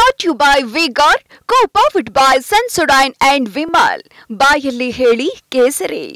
Brought to you by V-Guard, co-powered by Sensodyne and Vimal. ಬಾಯಲ್ಲಿ ಹೇಳಿ ಕೇಸರಿ.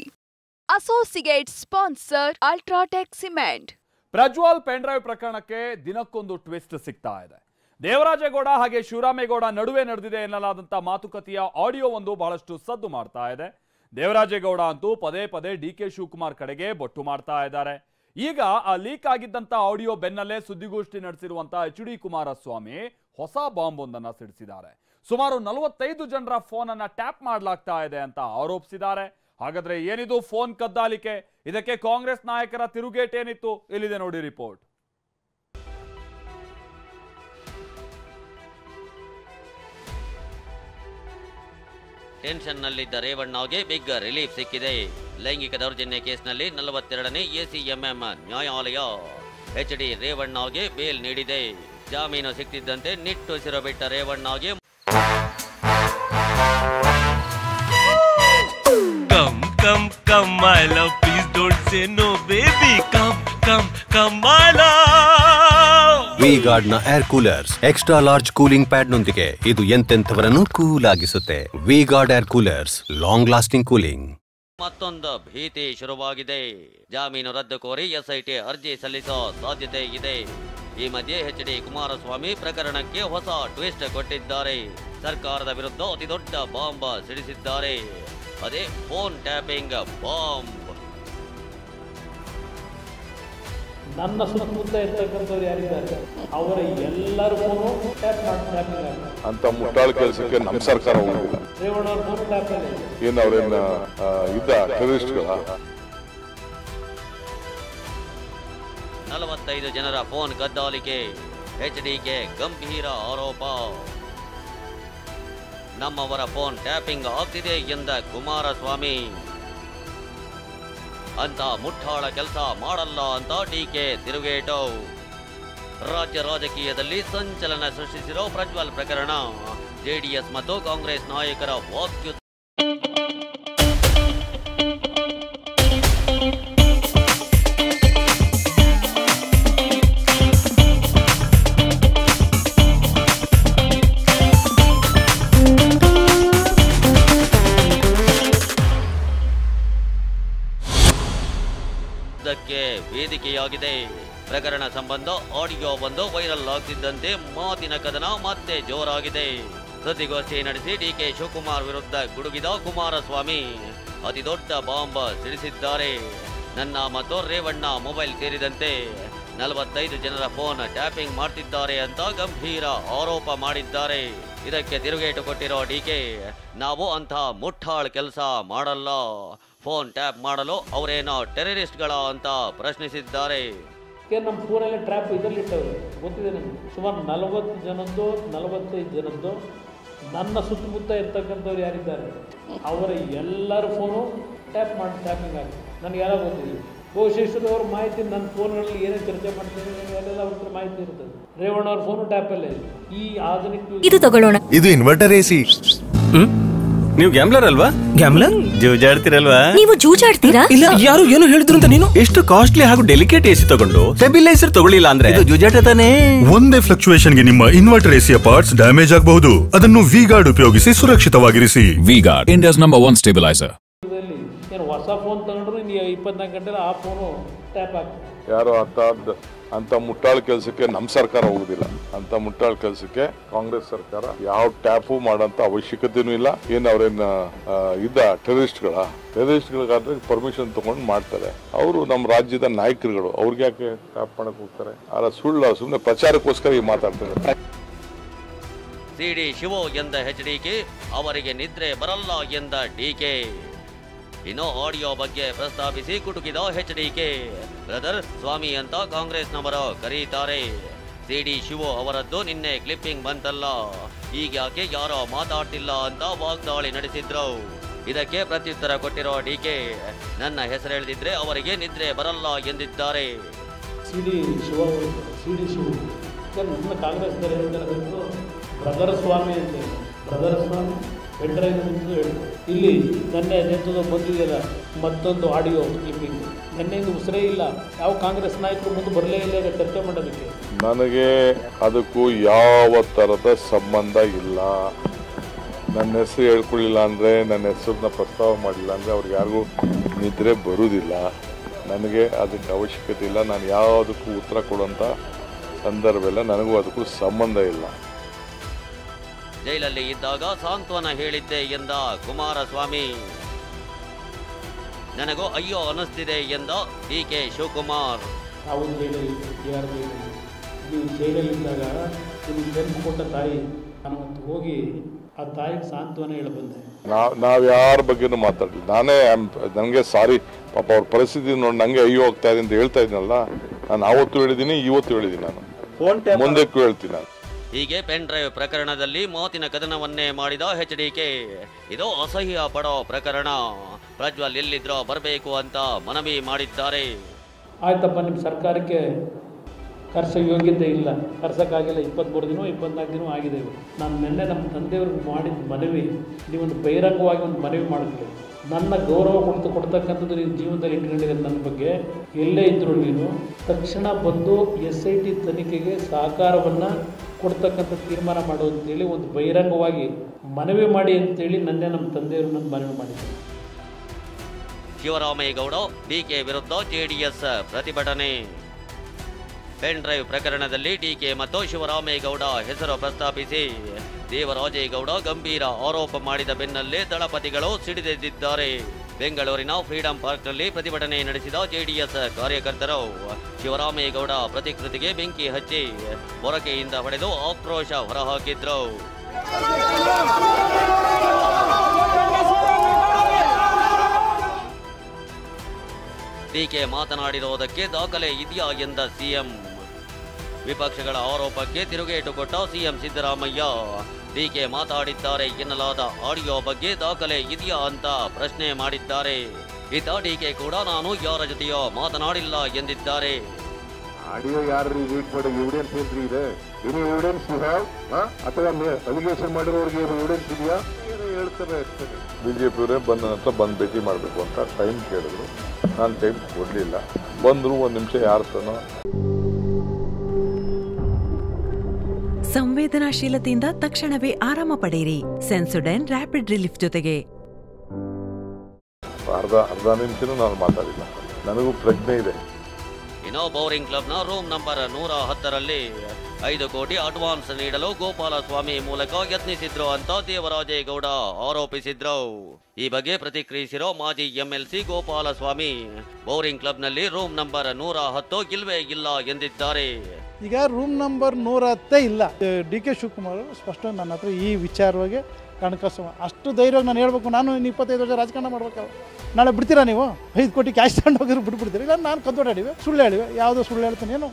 Associate sponsor Ultratech Cement. Prajwal pen drive ಪ್ರಕರಣಕ್ಕೆ ದಿನಕ್ಕೊಂದು ಟ್ವಿಸ್ಟ್ ಸಿಗ್ತಾ ಇದೆ. ದೇವರಾಜೇಗೌಡ ಹಾಗೆ ಶಿವರಾಮೇಗೌಡ ನಡುವೆ ನಡೆದಿದೆ ಎನ್ನಲಾದಂತ ಮಾತುಕತೆಯ ಆಡಿಯೋ ಒಂದು ಬಹಳಷ್ಟು ಸದ್ದು ಮಾಡ್ತಾ ಇದೆ. ದೇವರಾಜೇಗೌಡ ಅಂತೂ ಪದೇ ಪದೇ ಡಿಕೆ ಶಿವಕುಮಾರ್ ಕಡೆಗೆ ಬೊಟ್ಟು ಮಾಡ್ತಾ ಇದ್ದಾರೆ. ಈಗ ಆ ಲೀಕ್ ಆಗಿದ್ದಂತ ಆಡಿಯೋ ಬೆನ್ನಲ್ಲೇ ಸುದ್ದಿಗೋಷ್ಠಿ ನಡೆಸಿರುವಂತ HD ಕುಮಾರಸ್ವಾಮಿ ಹೊಸ ಬಾಂಬ್ ಒಂದನ್ನು ಸಿಡಿಸಿದ್ದಾರೆ. ಸುಮಾರು 45 ಜನರ ಫೋನ್ ಅನ್ನ ಟ್ಯಾಪ್ ಮಾಡಲಾಗ್ತಾ ಇದೆ ಅಂತ ಆರೋಪಿಸಿದ್ದಾರೆ. ಹಾಗಾದ್ರೆ ಏನಿದು ಫೋನ್ ಕದ್ದಾಲಿಕೆ? ಇದಕ್ಕೆ ಕಾಂಗ್ರೆಸ್ ನಾಯಕರ ತಿರುಗೇಟೇನಿತ್ತು? ಇಲ್ಲಿದೆ ನೋಡಿ ರಿಪೋರ್ಟ್. ಟೆನ್ಷನ್ ನಲ್ಲಿದ್ದ ರೇವಣ್ಣಗೆ ಬಿಗ್ ರಿಲೀಫ್ ಸಿಕ್ಕಿದೆ. ಲೈಂಗಿಕ ದೌರ್ಜನ್ಯ ಕೇಸ್ನಲ್ಲಿ 42ನೇ ACMM ನ್ಯಾಯಾಲಯ HD ರೇವಣ್ಣಗೆ ಬೇಲ್ ನೀಡಿದೆ. ಜಾಮೀನು ಸಿಕ್ತಿದ್ದಂತೆ ನಿಟ್ಟುಸಿರು ಬಿಟ್ಟ ರೇವಣ್ಣಗೆ Come my love, please don't say no baby, come my love. V-Guard ನ air coolers extra large cooling pad ನೊಂದಿಗೆ ಇದು ಎಂತೆಂಥವರನ್ನು ಕೂಲ್ ಆಗಿಸುತ್ತೆ. V-Guard air coolers, long lasting cooling. ಮತ್ತೊಂದು ಭೀತಿ ಶುರುವಾಗಿದೆ. ಜಾಮೀನು ರದ್ದು ಕೋರಿ SIT ಅರ್ಜಿ ಸಲ್ಲಿಸೋ ಸಾಧ್ಯತೆ ಇದೆ. ಈ ಮಧ್ಯೆ HD ಕುಮಾರಸ್ವಾಮಿ ಪ್ರಕರಣಕ್ಕೆ ಹೊಸ ಟ್ವಿಸ್ಟ್ ಕೊಟ್ಟಿದ್ದಾರೆ. ಸರ್ಕಾರದ ವಿರುದ್ಧ ಅತಿ ದೊಡ್ಡ ಬಾಂಬ್ ಸಿಡಿಸಿದ್ದಾರೆ. ಅದೇ ಫೋನ್ ಟ್ಯಾಪಿಂಗ್ ಬಾಂಬ್. ನನ್ನ ಸುತ್ತಮುತ್ತ ಇರ್ತಕ್ಕಂಥವ್ರು ಯಾರಿದ್ದಾರೆ ಅವರ ಎಲ್ಲರೂ ಫೋನು ಟ್ಯಾಪ್ ಮಾಡ್ತಾರೆ ಅಂತ ಮುಟ್ಟಾಳ ಕೆಲಸಕ್ಕೆ ನಮ್ಮ ಸರ್ಕಾರ ಹೋಗಿಲ್ಲ. ರೇವಣ್ಣ ಅವ್ರ ಫೋನ್ ಟ್ಯಾಪ್ ಅಲ್ಲಿ ಏನು ಅವ್ರೇನ ಇದ್ದ ಟೆರರಿಸ್ಟ್ಗಳ 45 ಜನರ ಫೋನ್ ಕದ್ದಾಲಿಕೆ. HDಗೆ ಗಂಭೀರ ಆರೋಪ. ನಮ್ಮವರ ಫೋನ್ ಟ್ಯಾಪಿಂಗ್ ಆಗ್ತಿದೆ ಎಂದ ಕುಮಾರಸ್ವಾಮಿ. ಅಂತ ಮುಠಾಳ ಕೆಲಸ ಮಾಡಲ್ಲ ಅಂತ DK ತಿರುಗೇಟು. ರಾಜ್ಯ ರಾಜಕೀಯದಲ್ಲಿ ಸಂಚಲನ ಸೃಷ್ಟಿಸಿರೋ ಪ್ರಜ್ವಲ್ ಪ್ರಕರಣ JDS ಮತ್ತು ಕಾಂಗ್ರೆಸ್ ನಾಯಕರ ವಾಕ್ಯುದ್ಧ. ವೇದಿಕೆಯಾಗಿದೆ. ಪ್ರಕರಣ ಸಂಬಂಧ ಆಡಿಯೋ ಒಂದು ವೈರಲ್ ಆಗ್ತಿದ್ದಂತೆ ಮಾತಿನ ಕದನ ಮತ್ತೆ ಜೋರಾಗಿದೆ. ಸುದ್ದಿಗೋಷ್ಠಿ ನಡೆಸಿ DK ಶಿವಕುಮಾರ್ ವಿರುದ್ಧ ಗುಡುಗಿದ ಕುಮಾರಸ್ವಾಮಿ ಅತಿ ದೊಡ್ಡ ಬಾಂಬ್ ಸಿಡಿಸಿದ್ದಾರೆ. ನನ್ನ ಮತ್ತು ರೇವಣ್ಣ ಮೊಬೈಲ್ ಸೇರಿದಂತೆ 45 ಜನರ ಫೋನ್ ಟ್ಯಾಪಿಂಗ್ ಮಾಡ್ತಿದ್ದಾರೆ ಅಂತ ಗಂಭೀರ ಆರೋಪ ಮಾಡಿದ್ದಾರೆ. ಇದಕ್ಕೆ ತಿರುಗೇಟು ಕೊಟ್ಟಿರೋ DK, ನಾವು ಅಂಥ ಮುಠಾಳ್ ಕೆಲಸ ಮಾಡಲ್ಲ, ಫೋನ್ ಟ್ಯಾಪ್ ಮಾಡಲು ಅವರೇನೋ ಟೆರರಿಸ್ಟ್ಗಳ ಅಂತ ಪ್ರಶ್ನಿಸಿದ್ದಾರೆ. ನಮ್ಮ ಫೋನಲ್ಲಿ ಟ್ರ್ಯಾಪ್ ಇದರಲ್ಲಿ ಇಟ್ಟವರು ಗೊತ್ತಿದೆ ನಮಗೆ. ಸುಮಾರು 45 ಜನದ್ದು ನನ್ನ ಸುತ್ತಮುತ್ತ ಇರ್ತಕ್ಕಂಥವ್ರು ಯಾರಿದ್ದಾರೆ ಅವರ ಎಲ್ಲರ ಫೋನು ಟ್ಯಾಪಿಂಗ್ ಆಗಿ ನನಗೆ ಯಾರೋ ಗೊತ್ತಿದೆ. ಬಹುಶೇಶ್ವರ ಅವ್ರ ಮಾಹಿತಿ ನನ್ನ ಫೋನ್ಗಳಲ್ಲಿ ಏನೇ ಚರ್ಚೆ ಮಾಡ್ತೀನಿ ಅಲ್ಲೆಲ್ಲ ಅವ್ರ ಮಾಹಿತಿ ಇರ್ತದೆ. ರೇವಣ್ಣ ಅವ್ರ ಫೋನು ಟ್ಯಾಪಲ್ಲೇ. ಈ ಆಧುನಿಕ ಇದು ತಗೊಳ್ಳೋಣ. ಇದು ಇನ್ವರ್ಟರ್ AC. ನೀವು ಗ್ಯಾಮ್ಲರ್ ಅಲ್ವಾ? ಗ್ಯಾಮ್ಲರ್ ಜೂಜಾಡ್ತಿರಲ್ವಾ? ನೀವು ಜೂಜಾಡ್ತೀರಾ? ಇಲ್ಲ, ಯಾರು ಏನು ಹೇಳಿದ್ರು ಅಂತ ನೀನು ಎಷ್ಟು ಕಾಸ್ಟ್ಲಿ ಹಾಗೂ ಡೆಲಿಕೇಟ್ AC ತಗೊಂಡು ಸ್ಟೆಬಿಲೈಸರ್ ತಗೊಳ್ಳಿಲ್ಲ ಅಂದ್ರೆ ಇದು ಜೂಜಾಟ ತಾನೇ. ಒಂದೇ ಫ್ಲಕ್ಚುಯೇಷನ್ ಗೆ ನಿಮ್ಮ ಇನ್ವರ್ಟರ್ AC ಪಾರ್ಟ್ಸ್ ಡ್ಯಾಮೇಜ್ ಆಗಬಹುದು. ಅದನ್ನು V-Guard ಉಪಯೋಗಿಸಿ ಸುರಕ್ಷಿತವಾಗಿರಿಸಿ. V-Guard, India's #1 stabilizer. ಹೊಸ ಫೋನ್ ತಗೊಂಡ್ರು 24 ಗಂಟೆ ಆ ಫೋನು ಟ್ಯಾಪ್ ಆಗ್ತದೆ. ಯಾರು ಅಂತ ಮುಟ್ಟಾಳ ಕೆಲಸಕ್ಕೆ ನಮ್ಮ ಸರ್ಕಾರ ಹೋಗುದಿಲ್ಲ. ಅಂತ ಮುಟ್ಟಾಳ ಕೆಲಸಕ್ಕೆ ಕಾಂಗ್ರೆಸ್ ಸರ್ಕಾರ ಯಾವ ಟ್ಯಾಪು ಮಾಡೋಂಥ ಅವಶ್ಯಕತೆನೂ ಇಲ್ಲ. ಏನು ಅವ್ರೇನ ಇದ್ದ ಟೆರರಿಸ್ಟ್ಗಳಿಗಾದ್ರೆ ಪರ್ಮಿಷನ್ ತಗೊಂಡು ಮಾಡ್ತಾರೆ. ಅವರು ನಮ್ಮ ರಾಜ್ಯದ ನಾಯಕರುಗಳು, ಅವ್ರಿಗೆ ಯಾಕೆ ಟ್ಯಾಪ್ ಮಾಡಕ್ ಹೋಗ್ತಾರೆ? ಅಲ್ಲ, ಸುಳ್ಳು, ಸುಮ್ಮನೆ ಪ್ರಚಾರಕ್ಕೋಸ್ಕರ ಈಗ ಮಾತಾಡ್ತಾರೆ. CD ಶಿವು ಎಂದ HDಗೆ ಅವರಿಗೆ ನಿದ್ರೆ ಬರಲ್ಲ ಎಂದ DK. ಇನ್ನು ಆಡಿಯೋ ಬಗ್ಗೆ ಪ್ರಸ್ತಾಪಿಸಿ ಕುಟುಕಿದ HDK, ಬ್ರದರ್ ಸ್ವಾಮಿ ಅಂತ ಕಾಂಗ್ರೆಸ್ನವರು ಕರೀತಾರೆ. CD ಶಿವು ಅವರದ್ದು ನಿನ್ನೆ ಕ್ಲಿಪ್ಪಿಂಗ್ ಬಂತಲ್ಲ, ಈಗ್ಯಾಕೆ ಯಾರೋ ಮಾತಾಡ್ತಿಲ್ಲ ಅಂತ ವಾಗ್ದಾಳಿ ನಡೆಸಿದ್ರು. ಇದಕ್ಕೆ ಪ್ರತ್ಯುತ್ತರ ಕೊಟ್ಟಿರೋ DK, ನನ್ನ ಹೆಸರು ಹೇಳಿದ್ರೆ ಅವರಿಗೆ ನಿದ್ರೆ ಬರಲ್ಲ ಎಂದಿದ್ದಾರೆ. CD ಶಿವು ಕಾಂಗ್ರೆಸ್ ಬ್ರದರ್ ಸ್ವಾಮಿ ಅಂತ, ಬ್ರದರ್ ಸ್ವಾಮಿ ಇಲ್ಲಿ ನನ್ನ ನೇತೃತ್ವ ಬಂದಿದೆಯಲ್ಲ ಮತ್ತೊಂದು ಆಡಿಯೋ ಕ್ಲಿಪ್ಪಿಂಗ್. ನಿನ್ನೆಯಿಂದ ಉಸಿರೇ ಇಲ್ಲ. ಯಾವ ಕಾಂಗ್ರೆಸ್ ನಾಯಕರು ಮುಂದೆ ಬರಲೇ ಇಲ್ಲ ಚರ್ಚೆ ಮಾಡೋದಕ್ಕೆ. ನನಗೆ ಅದಕ್ಕೂ ಯಾವ ಥರದ ಸಂಬಂಧ ಇಲ್ಲ. ನನ್ನ ಹೆಸರು ಹೇಳ್ಕೊಳ್ಳಿಲ್ಲ ಅಂದರೆ, ನನ್ನ ಹೆಸರನ್ನ ಪ್ರಸ್ತಾವ ಮಾಡಿಲ್ಲ ಅಂದರೆ ಅವ್ರಿಗೆ ಯಾರಿಗೂ ನಿದ್ರೆ ಬರುವುದಿಲ್ಲ. ನನಗೆ ಅದಕ್ಕೆ ಅವಶ್ಯಕತೆ ಇಲ್ಲ. ನಾನು ಯಾವುದಕ್ಕೂ ಉತ್ತರ ಕೊಡುವಂಥ ಸಂದರ್ಭ ಇಲ್ಲ. ನನಗೂ ಅದಕ್ಕೂ ಸಂಬಂಧ ಇಲ್ಲ. ಜೈಲಲ್ಲಿ ಇದ್ದಾಗ ಸಾಂತ್ವನ ಹೇಳಿದ್ದೆ ಎಂದ ಕುಮಾರಸ್ವಾಮಿ. ನನಗೂ ಅಯ್ಯೋ ಅನ್ನಿಸ್ತಿದೆ ಎಂದ ಡಿಕೆ ಶಿವಕುಮಾರ್. ತಾವು ಜೈಲಲ್ಲಿ ಯಾರು ಜೈಲಲ್ಲಿ ನೀವು ಜೈಲಲ್ಲಿದ್ದಾಗ ನಿಮಗೆ ಜನ್ಮ ಕೊಟ್ಟ ತಾಯಿ, ನಾನು ಹೋಗಿ ಆ ತಾಯಿಗೆ ಸಾಂತ್ವನ ಹೇಳಿ ಬಂದೆ. ನಾವು ಯಾರ ಬಗ್ಗೆನೂ ಮಾತಾಡಲಿಲ್ಲ. ನಾನೇ ನನಗೆ ಸಾರಿ ಪಾಪ ಅವ್ರ ಪರಿಸ್ಥಿತಿ ನೋಡಿ ನನಗೆ ಅಯ್ಯೋ ಹೋಗ್ತಾ ಇದೆ ಅಂತ ಹೇಳ್ತಾ ಇದ್ದೀನಲ್ಲ. ನಾನು ಆವತ್ತು ಹೇಳಿದ್ದೀನಿ, ಇವತ್ತು ಹೇಳಿದ್ದೀನಿ, ನಾನು ಮುಂದಕ್ಕೂ ಹೇಳ್ತೀನಿ. ನಾನು ಹೀಗೆ ಪೆನ್ ಡ್ರೈವ್ ಪ್ರಕರಣದಲ್ಲಿ ಮಾತಿನ ಕದನವನ್ನೇ ಮಾಡಿದ HDK. ಇದು ಅಸಹ್ಯ ಪಡೋ ಪ್ರಕರಣ. ಪ್ರಜ್ವಲ್ ಎಲ್ಲಿದ್ರೋ ಬರಬೇಕು ಅಂತ ಮನವಿ ಮಾಡಿದ್ದಾರೆ. ಆಯ್ತಪ್ಪ, ನಿಮ್ಮ ಸರ್ಕಾರಕ್ಕೆ ಕರ್ಸೋ ಯೋಗ್ಯತೆ ಇಲ್ಲ, ಕರ್ಸೋಕ್ಕಾಗಿಲ್ಲ. 23 ದಿನ 24 ದಿನ ಆಗಿದೆ. ನಾನು ನಿನ್ನೆ ನಮ್ಮ ತಂದೆಯವ್ರಿಗೆ ಮಾಡಿದ ಮನವಿ ನೀವೊಂದು ಬಹಿರಂಗವಾಗಿ ಒಂದು ಮನವಿ ಮಾಡಿದ್ರಿ. ನನ್ನ ಗೌರವ ಕೊಡ್ತಕ್ಕಂಥದ್ದು ನೀನು ಜೀವನದಲ್ಲಿ ಇಟ್ಕೊಂಡಿದ್ದೀರ. ನನ್ನ ಬಗ್ಗೆ ಎಲ್ಲೇ ಇದ್ದರೂ ನೀನು ತಕ್ಷಣ ಬಂದು SIT ತನಿಖೆಗೆ ಸಹಕಾರವನ್ನು ಕೊಡ್ತಕ್ಕಂಥ ತೀರ್ಮಾನ ಮಾಡು ಅಂತೇಳಿ ಒಂದು ಬಹಿರಂಗವಾಗಿ ಮನವಿ ಮಾಡಿ ಅಂತೇಳಿ ನನ್ನೇ ನಮ್ಮ ತಂದೆಯವರು ನನ್ನ ಮನವಿ ಮಾಡಿದ್ದರು. ಶಿವರಾಮೇಗೌಡ ಡಿಕೆ ವಿರುದ್ಧ JDS ಪ್ರತಿಭಟನೆ. ಪೆನ್ ಡ್ರೈವ್ ಪ್ರಕರಣದಲ್ಲಿ ಡಿಕೆ ಮತ್ತು ಶಿವರಾಮೇಗೌಡ ಹೆಸರು ಪ್ರಸ್ತಾಪಿಸಿ ದೇವರಾಜೇಗೌಡ ಗಂಭೀರ ಆರೋಪ ಮಾಡಿದ ಬೆನ್ನಲ್ಲೇ ದಳಪತಿಗಳು ಸಿಡಿದೆದ್ದಿದ್ದಾರೆ. ಬೆಂಗಳೂರಿನ ಫ್ರೀಡಂ ಪಾರ್ಕ್ನಲ್ಲಿ ಪ್ರತಿಭಟನೆ ನಡೆಸಿದ JDS ಕಾರ್ಯಕರ್ತರು ಶಿವರಾಮೇಗೌಡ ಪ್ರತಿಕೃತಿಗೆ ಬೆಂಕಿ ಹಚ್ಚಿ ಮೊರಕೆಯಿಂದ ಹೊಡೆದು ಆಕ್ರೋಶ ಹೊರಹಾಕಿದ್ರು. ಡಿಕೆ ಮಾತನಾಡಿರುವುದಕ್ಕೆ ದಾಖಲೆ ಇದೆಯಾ ಎಂದ ಸಿಎಂ. ವಿಪಕ್ಷಗಳ ಆರೋಪಕ್ಕೆ ತಿರುಗೇಟು ಕೊಟ್ಟ ಸಿಎಂ ಸಿದ್ದರಾಮಯ್ಯ. ಡಿಕೆ ಮಾತಾಡಿದ್ದಾರೆ ಎನ್ನಲಾದ ಆಡಿಯೋ ಬಗ್ಗೆ ದಾಖಲೆ ಇದೆಯಾ ಅಂತ ಪ್ರಶ್ನೆ ಮಾಡಿದ್ದಾರೆ. ಇತ್ತ ಡಿಕೆ ಕೂಡ ನಾನು ಯಾರ ಜೊತೆಯೋ ಮಾತನಾಡಿಲ್ಲ ಎಂದಿದ್ದಾರೆ. ಆಡಿಯೋ ಯಾರು ರೀಡ್ ಮಾಡೋ ಎವಿಡೆನ್ಸ್ ಏನ್ರಿ ಇದೆ? ಏನು ಎವಿಡೆನ್ಸ್ ಯು ಹ್ಯಾವ್? ಅಥವಾ ಅಲಿಗೇಷನ್ ಮಾಡಿರೋರಿಗೆ ಎವಿಡೆನ್ಸ್ ಇದೆಯಾ? ಹೇಳ್ತಾರೆ ಅಷ್ಟೇ. BJP ಬಂದ ನಂತರ ಬಂದು ಭೇಟಿ ಮಾಡಬೇಕು ಅಂತ ಟೈಮ್ ಕೇಳಿದ್ರು. ನಾನು ಟೈಮ್ ಕೊಡಲಿಲ್ಲ. ಬಂದರು, ಒಂದು ನಿಮಿಷ ಯಾರ ತನೋ. ಸಂವೇದನಾಶೀಲತೆಯಿಂದ ತಕ್ಷಣವೇ ಆರಾಮ ಪಡೆಯಿರಿ. ಸೆನ್ಸೊಡೈನ್ ರ್ಯಾಪಿಡ್ ರಿಲೀಫ್ ಜೊತೆಗೆ. ಅರ್ಧ ನಿಮಿಷನೂ ನಾನು ಮಾತಾಡಿಲ್ಲ. ನನಗೂ ಪ್ರಜ್ಞೆ ಇದೆ. ಇನ್ನು ಬೌರಿಂಗ್ ಕ್ಲಬ್ನ ರೂಮ್ ನಂಬರ್ 110ರಲ್ಲಿ 5 ಕೋಟಿ ಅಡ್ವಾನ್ಸ್ ನೀಡಲು ಗೋಪಾಲಸ್ವಾಮಿ ಮೂಲಕ ಯತ್ನಿಸಿದ್ರು ಅಂತ ದೇವರಾಜೇಗೌಡ ಆರೋಪಿಸಿದ್ರು. ಈ ಬಗ್ಗೆ ಪ್ರತಿಕ್ರಿಯಿಸಿರೋ ಮಾಜಿ MLC ಗೋಪಾಲಸ್ವಾಮಿ ಬೌರಿಂಗ್ ಕ್ಲಬ್ನಲ್ಲಿ ರೂಮ್ ನಂಬರ್ 110 ಇಲ್ವೇ ಇಲ್ಲ ಎಂದಿದ್ದಾರೆ. ಈಗ ರೂಮ್ ನಂಬರ್ 110 ಇಲ್ಲ. DK ಶಿವಕುಮಾರ್ ಸ್ಪಷ್ಟ ನನ್ನ ಹತ್ರ ಈ ವಿಚಾರವಾಗಿ ಕಣಕಸ್ವ ಅಷ್ಟು ಧೈರ್ಯವಾಗಿ ನಾನು ಹೇಳ್ಬೇಕು. ನಾನು 25 ವರ್ಷ ರಾಜಕಾರಣ ಮಾಡ್ಬೇಕಲ್ಲ. ನಾಳೆ ಬಿಡ್ತೀರಾ ನೀವು? 5 ಕೋಟಿ ಕ್ಯಾಶ್ ತಗೊಂಡು ಹೋಗಿದ್ರು ಬಿಟ್ಬಿಡ್ತೀರಿ. ಇಲ್ಲ ನಾನು ಕದ್ದೋಡಾಡಿವೆ, ಸುಳ್ಳು ಹೇಳಿವೆ. ಯಾವುದೋ ಸುಳ್ಳು ಹೇಳ್ತಾನೆ, ಏನು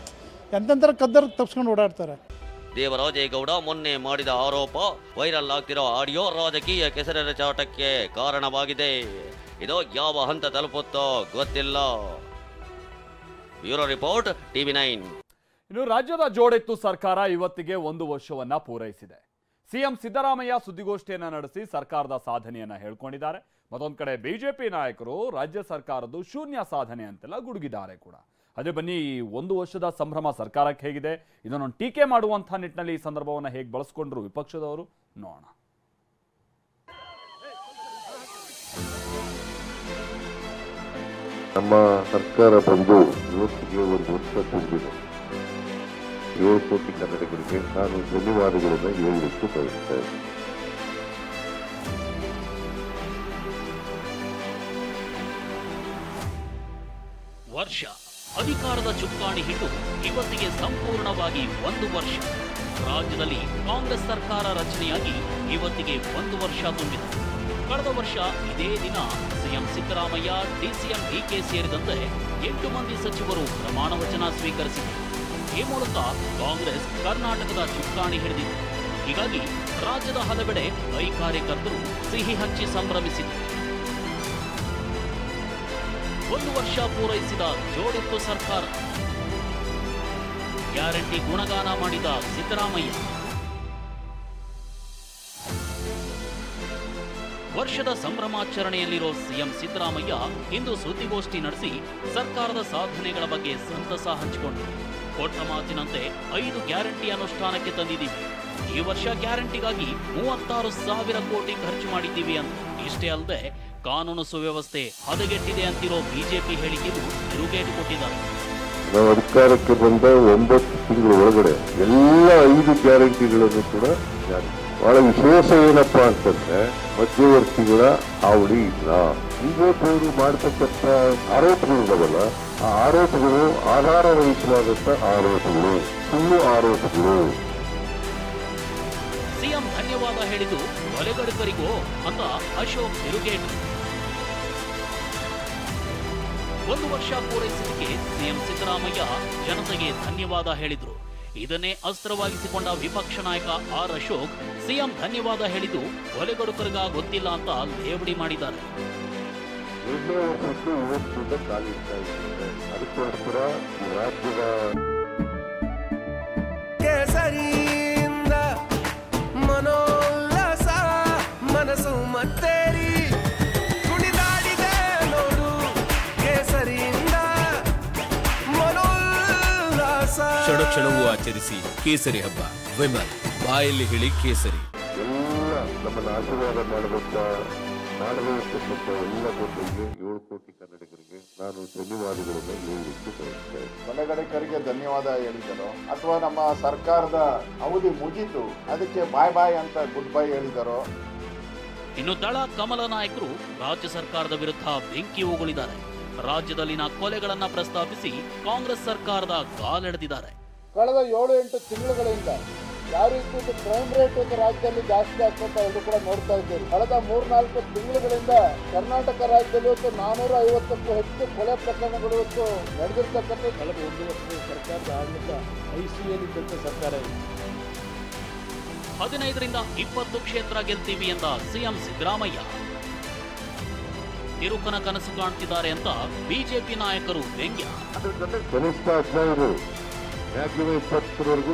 ಎಂತೆಂಥರ ಕದ್ದರ್ ತಪ್ಸ್ಕೊಂಡು ಓಡಾಡ್ತಾರೆ. ದೇವರಾಜೇಗೌಡ ಮೊನ್ನೆ ಮಾಡಿದ ಆರೋಪ ವೈರಲ್ ಆಗ್ತಿರೋ ಆಡಿಯೋ ರಾಜಕೀಯ ಕೆಸರೆರಚಾಟಕ್ಕೆ ಕಾರಣವಾಗಿದೆ. ಇದು ಯಾವ ಹಂತ ತಲುಪುತ್ತೋ ಗೊತ್ತಿಲ್ಲ. Bureau report, TV9. ಇನ್ನು ರಾಜ್ಯದ ಜೋಡೆತ್ತು ಸರ್ಕಾರ ಇವತ್ತಿಗೆ 1 ವರ್ಷವನ್ನ ಪೂರೈಸಿದೆ. ಸಿಎಂ ಸಿದ್ದರಾಮಯ್ಯ ಸುದ್ದಿಗೋಷ್ಠಿಯನ್ನ ನಡೆಸಿ ಸರ್ಕಾರದ ಸಾಧನೆಯನ್ನ ಹೇಳ್ಕೊಂಡಿದ್ದಾರೆ. ಮತ್ತೊಂದು ಕಡೆ ಬಿಜೆಪಿ ನಾಯಕರು ರಾಜ್ಯ ಸರ್ಕಾರದ್ದು ಶೂನ್ಯ ಸಾಧನೆ ಅಂತೆಲ್ಲ ಗುಡುಗಿದ್ದಾರೆ ಕೂಡ. ಅದೇ ಬನ್ನಿ, ಈ 1 ವರ್ಷದ ಸಂಭ್ರಮ ಸರ್ಕಾರಕ್ಕೆ ಹೇಗಿದೆ, ಇದನ್ನು ಟೀಕೆ ಮಾಡುವಂತಹ ನಿಟ್ಟಿನಲ್ಲಿ ಈ ಸಂದರ್ಭವನ್ನು ಹೇಗೆ ಬಳಸ್ಕೊಂಡ್ರು ವಿಪಕ್ಷದವರು ನೋಡೋಣ. ನಮ್ಮ ಸರ್ಕಾರ ಬಂದು ಇವತ್ತಿಗೆ 1 ವರ್ಷ ತುಂಬಿದೆ. 7 ಕೋಟಿ ಕನ್ನಡಿಗರಿಗೆ ನಾನು ಧನ್ಯವಾದಗಳನ್ನು ಹೇಳಲಿಕ್ಕೆ ಬಯಸ್ತೇನೆ. ವರ್ಷ ಅಧಿಕಾರದ ಚುಕ್ಕಾಣಿ ಹಿಡಿದು ಇವತ್ತಿಗೆ ಸಂಪೂರ್ಣವಾಗಿ 1 ವರ್ಷ. ರಾಜ್ಯದಲ್ಲಿ ಕಾಂಗ್ರೆಸ್ ಸರ್ಕಾರ ರಚನೆಯಾಗಿ ಇವತ್ತಿಗೆ 1 ವರ್ಷ ತುಂಬಿದೆ. ಕಳೆದ ವರ್ಷ ಇದೇ ದಿನ ಸಿಎಂ ಸಿದ್ದರಾಮಯ್ಯ, DCM DK ಸೇರಿದಂತೆ 8 ಮಂದಿ ಸಚಿವರು ಪ್ರಮಾಣ ವಚನ ಸ್ವೀಕರಿಸಿದರು. ಈ ಮೂಲಕ ಕಾಂಗ್ರೆಸ್ ಕರ್ನಾಟಕದ ಚುಕ್ಕಾಣಿ ಹಿಡಿದಿದೆ. ಹೀಗಾಗಿ ರಾಜ್ಯದ ಹಲವೆಡೆ ಕೈ ಕಾರ್ಯಕರ್ತರು ಸಿಹಿ ಹಂಚಿ ಸಂಭ್ರಮಿಸಿದರು. 1 ವರ್ಷ ಪೂರೈಸಿದ ಜೋಡೆತ್ತು ಸರ್ಕಾರ. ಗ್ಯಾರಂಟಿ ಗುಣಗಾನ ಮಾಡಿದ ಸಿದ್ದರಾಮಯ್ಯ. ವರ್ಷದ ಸಂಭ್ರಮಾಚರಣೆಯಲ್ಲಿರೋ ಸಿಎಂ ಸಿದ್ದರಾಮಯ್ಯ ಇಂದು ಸುದ್ದಿಗೋಷ್ಠಿ ನಡೆಸಿ ಸರ್ಕಾರದ ಸಾಧನೆಗಳ ಬಗ್ಗೆ ಸಂತಸ ಹಂಚಿಕೊಂಡರು. ಕೊಟ್ಟ ಮಾತಿನಂತೆ 5 ಗ್ಯಾರಂಟಿ ಅನುಷ್ಠಾನಕ್ಕೆ ತಂದಿದ್ದೀವಿ. ಈ ವರ್ಷ ಗ್ಯಾರಂಟಿಗಾಗಿ 36,000 ಕೋಟಿ ಖರ್ಚು ಮಾಡಿದ್ದೀವಿ ಅಂತ. ಇಷ್ಟೇ ಅಲ್ಲದೆ ಕಾನೂನು ಸುವ್ಯವಸ್ಥೆ ಹದಗೆಟ್ಟಿದೆ ಅಂತಿರೋ ಬಿಜೆಪಿ ಹೇಳಿಕೆಗೂ ತಿರುಗೇಟು ಕೊಟ್ಟಿದ್ದಾರೆ. ನಾವು ಅಧಿಕಾರಕ್ಕೆ ಬಂದ 9 ತಿಂಗಳ ಒಳಗಡೆ ಎಲ್ಲ 5 ಗ್ಯಾರಂಟಿಗಳನ್ನು ಕೂಡ ಬಹಳ ವಿಶೇಷ ಏನಪ್ಪಾ ಅಂತಂದ್ರೆ ಮಧ್ಯವರ್ತಿಗಳ ಹಾವಳಿ ಇಲ್ಲ. ಬಿಜೆಪಿಯವರು ಮಾಡತಕ್ಕಂಥ ಆರೋಪಗಳಿದಾವಲ್ಲ, ಆ ಆರೋಪಗಳು ಆಧಾರರಹಿತವಾದಂತ ಆರೋಪಗಳು, ಸುಳ್ಳು ಆರೋಪಗಳು. ಸಿಎಂ ಧನ್ಯವಾದ ಹೇಳಿದ್ದು ಕೊಲೆಗಡಕರಿಗೋ ಅಂತ ಅಶೋಕ್ ತಿರುಗೇಟು. 1 ವರ್ಷ ಪೂರೈಸಿದ್ದಕ್ಕೆ ಸಿಎಂ ಸಿದ್ದರಾಮಯ್ಯ ಜನತೆಗೆ ಧನ್ಯವಾದ ಹೇಳಿದ್ರು. ಇದನ್ನೇ ಅಸ್ತ್ರವಾಗಿಸಿಕೊಂಡ ವಿಪಕ್ಷ ನಾಯಕ ಆರ್ ಅಶೋಕ್ ಸಿಎಂ ಧನ್ಯವಾದ ಹೇಳಿದ್ದು ಕೊಲೆಗಡುಕರಿಗ ಗೊತ್ತಿಲ್ಲ ಅಂತ ಲೇವಡಿ ಮಾಡಿದ್ದಾರೆ. 2 ವರ್ಷಕ್ಕೆ ಇವತ್ತಿಂದ ಕಾಲಿಡ್ತಾ ಇದ್ದಾರೆ. ಅದಕ್ಕೋಸ್ಕರ ರಾಜ್ಯದ ಕೇಸರಿಯಿಂದ ಮನೋಲ್ಲಾಸ ಮನಸ್ಸು ಮತ್ತೇರಿ ಕುಣಿದಾಡಿದೆ ನೋಡು. ಕೇಸರಿಯಿಂದ ಮನೋಲ್ಲಾಸ ಕ್ಷಣಕ್ಷಣವೂ ಆಚರಿಸಿ ಕೇಸರಿ ಹಬ್ಬ. ವಿಮಲ್ ಬಾಯಲ್ಲಿ ಹೇಳಿ ಕೇಸರಿ. ಎಲ್ಲ ನಮ್ಮನ್ನು ಆಶೀರ್ವಾದ ಮಾಡಬೇಕಂತ ಎಲ್ಲ ಜನರಿಗೆ 7 ಕೋಟಿ ಕನ್ನಡಿಗರಿಗೆ ನಾನು ಧನ್ಯವಾದಗಳನ್ನು ಹೇಳಲಿಕ್ಕೆ ಬಯಸ್ತೇನೆ. ಕೊಲೆಗಡಕರಿಗೆ ಧನ್ಯವಾದ ಹೇಳಿದರು ಅಥವಾ ನಮ್ಮ ಸರ್ಕಾರದ ಅವಧಿ ಮುಗಿತು ಅದಕ್ಕೆ ಬಾಯ್ ಬಾಯ್ ಅಂತ ಗುಡ್ ಬೈ ಹೇಳಿದರು. ಇನ್ನು ದಳ ಕಮಲ ನಾಯಕರು ರಾಜ್ಯ ಸರ್ಕಾರದ ವಿರುದ್ಧ ಬೆಂಕಿ ಉಗುಳಿದ್ದಾರೆ. ರಾಜ್ಯದಲ್ಲಿನ ಕೊಲೆಗಳನ್ನ ಪ್ರಸ್ತಾಪಿಸಿ ಕಾಂಗ್ರೆಸ್ ಸರ್ಕಾರದ ಕಾಲೆಳೆದಿದ್ದಾರೆ. ಕಳೆದ 7-8 ತಿಂಗಳುಗಳಿಂದ ಯಾವ ರೀತಿ ಕ್ರೈಮ್ ರೇಟ್ ರಾಜ್ಯದಲ್ಲಿ ಜಾಸ್ತಿ ಆಗ್ತಾ ಇದು ಕೂಡ ನೋಡ್ತಾ ಇದ್ದೇವೆ. ಕಳೆದ 3-4 ತಿಂಗಳುಗಳಿಂದ ಕರ್ನಾಟಕ ರಾಜ್ಯದಲ್ಲಿ 450ಕ್ಕೂ ಹೆಚ್ಚು ಕೊಲೆ ಪ್ರಕರಣಗಳು ನಡೆದಿರ್ತಕ್ಕಂಥ ಕಳೆದ 1 ವರ್ಷದ ಸರ್ಕಾರದ ಆಡಳಿತ ಐಸಿಎಲ್ ಸರ್ಕಾರ ಇದೆ. 15ರಿಂದ 20 ಕ್ಷೇತ್ರ ಗೆಲ್ತೀವಿ ಎಂದ ಸಿಎಂ ಸಿದ್ದರಾಮಯ್ಯ ತಿರುಕನ ಕನಸು ಕಾಣ್ತಿದ್ದಾರೆ ಅಂತ ಬಿಜೆಪಿ ನಾಯಕರು ವ್ಯಂಗ್ಯ. ಕನಿಷ್ಠ 15 ಮ್ಯಾಕ್ಸಿಮಮ್ 20ರವರೆಗೂ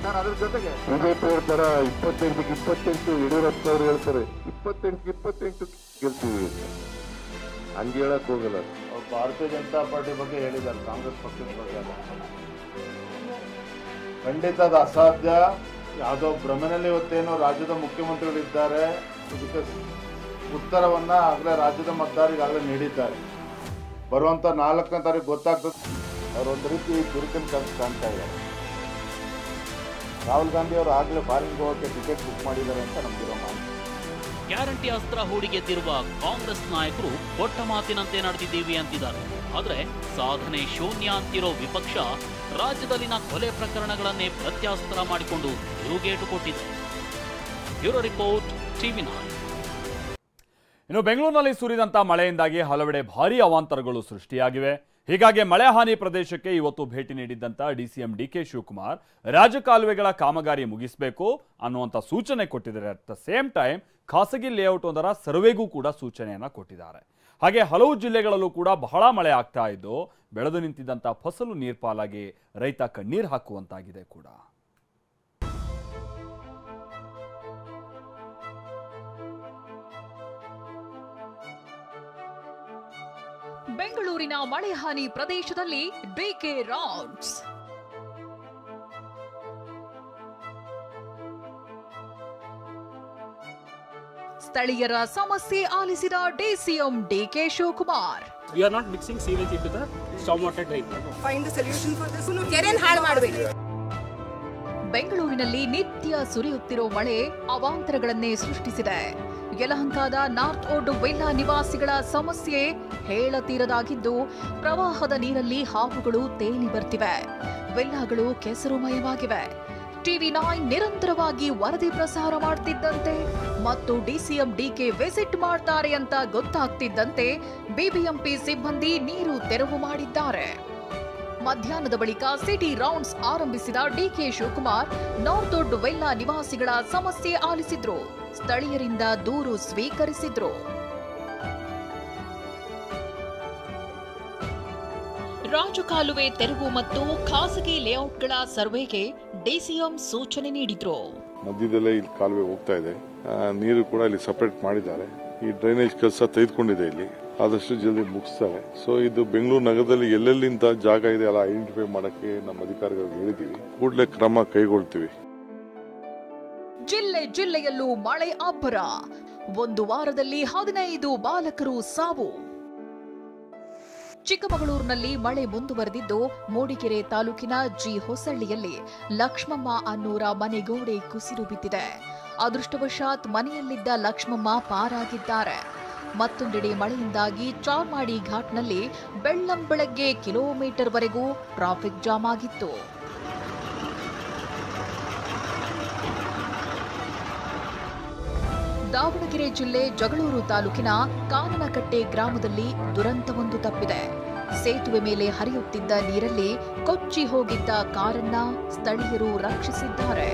ಅದ್ರ ಜೊತೆಗೆ ಬಿಜೆಪಿ ಹೇಳ್ತಾರ 28ಕ್ಕೆ 28 ಯಡಿಯೂರಪ್ಪ ಅವರು ಹೇಳ್ತಾರೆ 28ಕ್ಕೆ 28 ಗೆಲ್ತೀವಿ ಅಂತ. ಹಂಗೆ ಹೇಳಕ್ ಹೋಗಲ್ಲ. ಭಾರತೀಯ ಜನತಾ ಪಾರ್ಟಿ ಬಗ್ಗೆ ಹೇಳಿದ್ದಾರೆ, ಕಾಂಗ್ರೆಸ್ ಪಕ್ಷದ ಬಗ್ಗೆ ಖಂಡಿತ ಅದು ಅಸಾಧ್ಯ. ಯಾವುದೋ ಭ್ರಮೆನಲ್ಲಿ ಇವತ್ತೇನೋ ರಾಜ್ಯದ ಮುಖ್ಯಮಂತ್ರಿಗಳಿದ್ದಾರೆ, ಇದಕ್ಕೆ ಉತ್ತರವನ್ನ ಆಗಲೇ ರಾಜ್ಯದ ಮತದಾರರಿಗಾಗಲೇ ನೀಡಿದ್ದಾರೆ. ಬರುವಂತ 4ನೇ ತಾರೀಕು ಗೊತ್ತಾಗ್ತದೆ. ಅವರೊಂದು ರೀತಿ ದುರ್ಗನ್ ಕನಸು ಕಾಣ್ತಾ ಇದ್ದಾರೆ. ರಾಹುಲ್ ಗಾಂಧಿ ಅವರು ಆಗಲೇ ಫಾರಿನ್ಗೆ ಹೋಗಕ್ಕೆ ಟಿಕೆಟ್ ಬುಕ್ ಮಾಡಿದ್ದಾರೆ ಅಂತ ನಮ್ಗಿರೋ ಮಾಹಿತಿ. ಗ್ಯಾರಂಟಿ ಅಸ್ತ್ರ ಹೂಡಿಗೆದ್ದಿರುವ ಕಾಂಗ್ರೆಸ್ ನಾಯಕರು ಕೊಟ್ಟ ಮಾತಿನಂತೆ ನಡೆದಿದ್ದೀವಿ ಅಂತಿದ್ದಾರೆ. ಆದ್ರೆ ಸಾಧನೆ ಶೂನ್ಯ ಅಂತಿರೋ ವಿಪಕ್ಷ ರಾಜ್ಯದಲ್ಲಿನ ಕೊಲೆ ಪ್ರಕರಣಗಳನ್ನೇ ಪ್ರತ್ಯಾಸ್ತ್ರ ಮಾಡಿಕೊಂಡು ತಿರುಗೇಟು ಕೊಟ್ಟಿದೆ. Bureau report, TV nine. ಇನ್ನು ಬೆಂಗಳೂರಿನಲ್ಲಿ ಸುರಿದಂತ ಮಳೆಯಿಂದಾಗಿ ಹಲವೆಡೆ ಭಾರೀ ಅವಾಂತರಗಳು ಸೃಷ್ಟಿಯಾಗಿವೆ. ಹೀಗಾಗಿ ಮಳೆ ಹಾನಿ ಪ್ರದೇಶಕ್ಕೆ ಇವತ್ತು ಭೇಟಿ ನೀಡಿದ್ದಂತ ಡಿಸಿಎಂ ಡಿಕೆ ಶಿವಕುಮಾರ್ ರಾಜಕಾಲುವೆಗಳ ಕಾಮಗಾರಿ ಮುಗಿಸಬೇಕು ಅನ್ನುವಂಥ ಸೂಚನೆ ಕೊಟ್ಟಿದ್ದಾರೆ. ಅಟ್ ದ ಸೇಮ್ ಟೈಮ್ ಖಾಸಗಿ ಲೇಔಟ್ ಒಂದರ ಸರ್ವೆಗೂ ಕೂಡ ಸೂಚನೆಯನ್ನ ಕೊಟ್ಟಿದ್ದಾರೆ. ಹಾಗೆ ಹಲವು ಜಿಲ್ಲೆಗಳಲ್ಲೂ ಕೂಡ ಬಹಳ ಮಳೆ ಆಗ್ತಾ ಇದ್ದು ಬೆಳೆದು ನಿಂತಿದ್ದಂಥ ಫಸಲು ನೀರ್ಪಾಲಾಗಿ ರೈತ ಕಣ್ಣೀರು ಹಾಕುವಂತಾಗಿದೆ ಕೂಡ. ಬೆಂಗಳೂರಿನ ಮಳೆ ಹಾನಿ ಪ್ರದೇಶದಲ್ಲಿ ಡಿಕೆ ರೌಂಡ್ಸ್. ಸ್ಥಳೀಯರ ಸಮಸ್ಯೆ ಆಲಿಸಿದ DCM DK Shivakumar. We are not mixing sewage into the stormwater drain. Find the solution for this. ಕೆರೆಯನ್ನು ಹಾಳು ಮಾಡಬೇಕು. ಬೆಂಗಳೂರಿನಲ್ಲಿ ನಿತ್ಯ ಸುರಿಯುತ್ತಿರೋ ಮಳೆ ಅವಾಂತರಗಳನ್ನೇ ಸೃಷ್ಟಿಸಿದೆ. ಯಲಹಂಕದ ನಾರ್ತ್ ವುಡ್ ವಿಲ್ಲಾ ನಿವಾಸಿಗಳ ಸಮಸ್ಯೆ ಹೇಳತೀರದಾಗಿದ್ದು ಪ್ರವಾಹದ ನೀರಲ್ಲಿ ಹಾವುಗಳು ತೇಲಿ ಬರ್ತಿವೆ. ವಿಲ್ಲಾಗಳು ಕೆಸರುಮಯವಾಗಿವೆ. ಟಿವಿ9 ನಿರಂತರವಾಗಿ ವರದಿ ಪ್ರಸಾರ ಮಾಡ್ತಿದ್ದಂತೆ ಮತ್ತು ಡಿಸಿಎಂ ಡಿಕೆ ವಿಸಿಟ್ ಮಾಡ್ತಾರೆ ಅಂತ ಗೊತ್ತಾಗ್ತಿದ್ದಂತೆ ಬಿಬಿಎಂಪಿ ಸಿಬ್ಬಂದಿ ನೀರು ತೆರವು ಮಾಡಿದ್ದಾರೆ. ಮಧ್ಯಾಹ್ನದ ಬಳಿಕ ಸಿಟಿ ರೌಂಡ್ಸ್ ಆರಂಭಿಸಿದ DK Shivakumar North Wood Villa ನಿವಾಸಿಗಳ ಸಮಸ್ಯೆ ಆಲಿಸಿದ್ರು. ಸ್ಥಳೀಯರಿಂದ ದೂರು ಸ್ವೀಕರಿಸಿದ್ರು. ರಾಜಕಾಲುವೆ ತೆರವು ಮತ್ತು ಖಾಸಗಿ ಲೇಔಟ್ಗಳ ಸರ್ವೆಗೆ ಡಿಸಿಎಂ ಸೂಚನೆ ನೀಡಿದ್ರು. ಮಧ್ಯದಲ್ಲೇ ಇಲ್ಲಿ ಕಾಲುವೆ ಹೋಗ್ತಾ ಇದೆ. ನೀರು ಕೂಡ ಇಲ್ಲಿ ಸಪರೇಟ್ ಮಾಡಿದ್ದಾರೆ. ಈ ಡ್ರೈನೇಜ್ ಕೆಲಸ ತೆಗೆದುಕೊಂಡಿದೆ ಇಲ್ಲಿ, ಆದಷ್ಟು ಜಲ್ದಿ ಮುಗಿಸ್ತಾರೆ. ಸೊ ಇದು ಬೆಂಗಳೂರು ನಗರದಲ್ಲಿ ಎಲ್ಲೆಲ್ಲಿಂದ ಜಾಗ ಇದೆ ಅಲ್ಲ ಐಡೆಂಟಿಫೈ ಮಾಡಕ್ಕೆ ನಮ್ಮ ಅಧಿಕಾರಿಗಳಿಗೆ ಹೇಳಿದೀವಿ, ಕೂಡಲೇ ಕ್ರಮ ಕೈಗೊಳ್ತೀವಿ. ಜಿಲ್ಲೆ ಜಿಲ್ಲೆಯಲ್ಲೂ ಮಳೆ ಅಬ್ಬರ. ಒಂದು ವಾರದಲ್ಲಿ 15 ಬಾಲಕರು ಸಾವು. ಚಿಕ್ಕಮಗಳೂರಿನಲ್ಲಿ ಮಳೆ ಮುಂದುವರೆದಿದ್ದು ಮೂಡಿಗೆರೆ ತಾಲೂಕಿನ ಜಿ ಹೊಸಳ್ಳಿಯಲ್ಲಿ ಲಕ್ಷ್ಮಮ್ಮ ಅನ್ನೂರ ಮನೆಗೋಡೆ ಕುಸಿದು ಬಿದ್ದಿದೆ. ಅದೃಷ್ಟವಶಾತ್ ಮನೆಯಲ್ಲಿದ್ದ ಲಕ್ಷ್ಮಮ್ಮ ಪಾರಾಗಿದ್ದಾರೆ. ಮತ್ತೊಂದೆಡೆ ಮಳೆಯಿಂದಾಗಿ ಚಾರ್ಮಾಡಿ ಘಾಟ್ನಲ್ಲಿ ಬೆಳ್ಳಂಬೆಳಗ್ಗೆ ಕಿಲೋಮೀಟರ್ ವರೆಗೂ ಟ್ರಾಫಿಕ್ ಜಾಮ್ ಆಗಿತ್ತು. ದಾವಣಗೆರೆ ಜಿಲ್ಲೆ ಜಗಳೂರು ತಾಲೂಕಿನ ಕಾನನಕಟ್ಟೆ ಗ್ರಾಮದಲ್ಲಿ ದುರಂತವೊಂದು ತಪ್ಪಿದೆ. ಸೇತುವೆ ಮೇಲೆ ಹರಿಯುತ್ತಿದ್ದ ನೀರಲ್ಲಿ ಕೊಚ್ಚಿ ಹೋಗಿದ್ದ ಕಾರನ್ನ ಸ್ಥಳೀಯರು ರಕ್ಷಿಸಿದ್ದಾರೆ.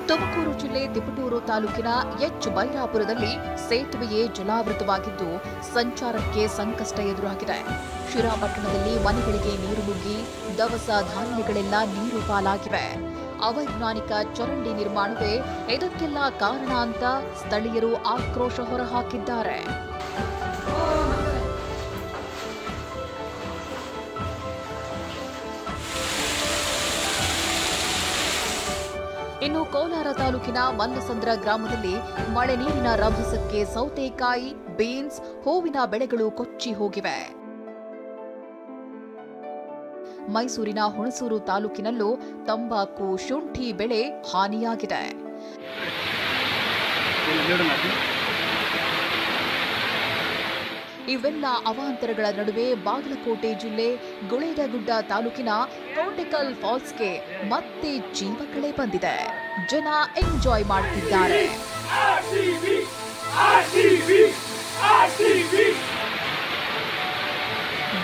ತುಮಕೂರು ಜಿಲ್ಲೆ ತಿಪಟೂರು ತಾಲೂಕಿನ ಎಚ್ ಬೈರಾಪುರದಲ್ಲಿ ಸೇತುವೆಯೇ ಜಲಾವೃತವಾಗಿದ್ದು ಸಂಚಾರಕ್ಕೆ ಸಂಕಷ್ಟ ಎದುರಾಗಿದೆ. ಶಿರಾ ಪಟ್ಟಣದಲ್ಲಿ ಮನೆಗಳಿಗೆ ನೀರು ನುಗ್ಗಿ ದವಸ ಧಾನ್ಯಗಳೆಲ್ಲ ನೀರು ಪಾಲಾಗಿವೆ. ಅವೈಜ್ಞಾನಿಕ ಚರಂಡಿ ನಿರ್ಮಾಣವೇ ಇದಕ್ಕೆಲ್ಲ ಕಾರಣ ಅಂತ ಸ್ಥಳೀಯರು ಆಕ್ರೋಶ ಹೊರಹಾಕಿದ್ದಾರೆ. ಇನ್ನು ಕೋಲಾರ ತಾಲೂಕಿನ ಮಲ್ಲಸಂದ್ರ ಗ್ರಾಮದಲ್ಲಿ ಮಳೆ ನೀರಿನ ರಭಸಕ್ಕೆ ಸೌತೆಕಾಯಿ, ಬೀನ್ಸ್, ಹೂವಿನ ಬೆಳೆಗಳು ಕೊಚ್ಚಿ ಹೋಗಿವೆ. ಮೈಸೂರಿನ ಹುಣಸೂರು ತಾಲೂಕಿನಲ್ಲೂ ತಂಬಾಕು, ಶುಂಠಿ ಬೆಳೆ ಹಾನಿಯಾಗಿದೆ. ಇವೆಲ್ಲ ಅವಾಂತರಗಳ ನಡುವೆ ಬಾಗಲಕೋಟೆ ಜಿಲ್ಲೆ ಗುಳೇದಗುಡ್ಡ ತಾಲೂಕಿನ ಕೋಟೆಕಲ್ ಫಾಲ್ಸ್ಗೆ ಮತ್ತೆ ಜೀವಕಳೆ ಬಂದಿದೆ. ಜನ ಎಂಜಾಯ್ ಮಾಡುತ್ತಿದ್ದಾರೆ.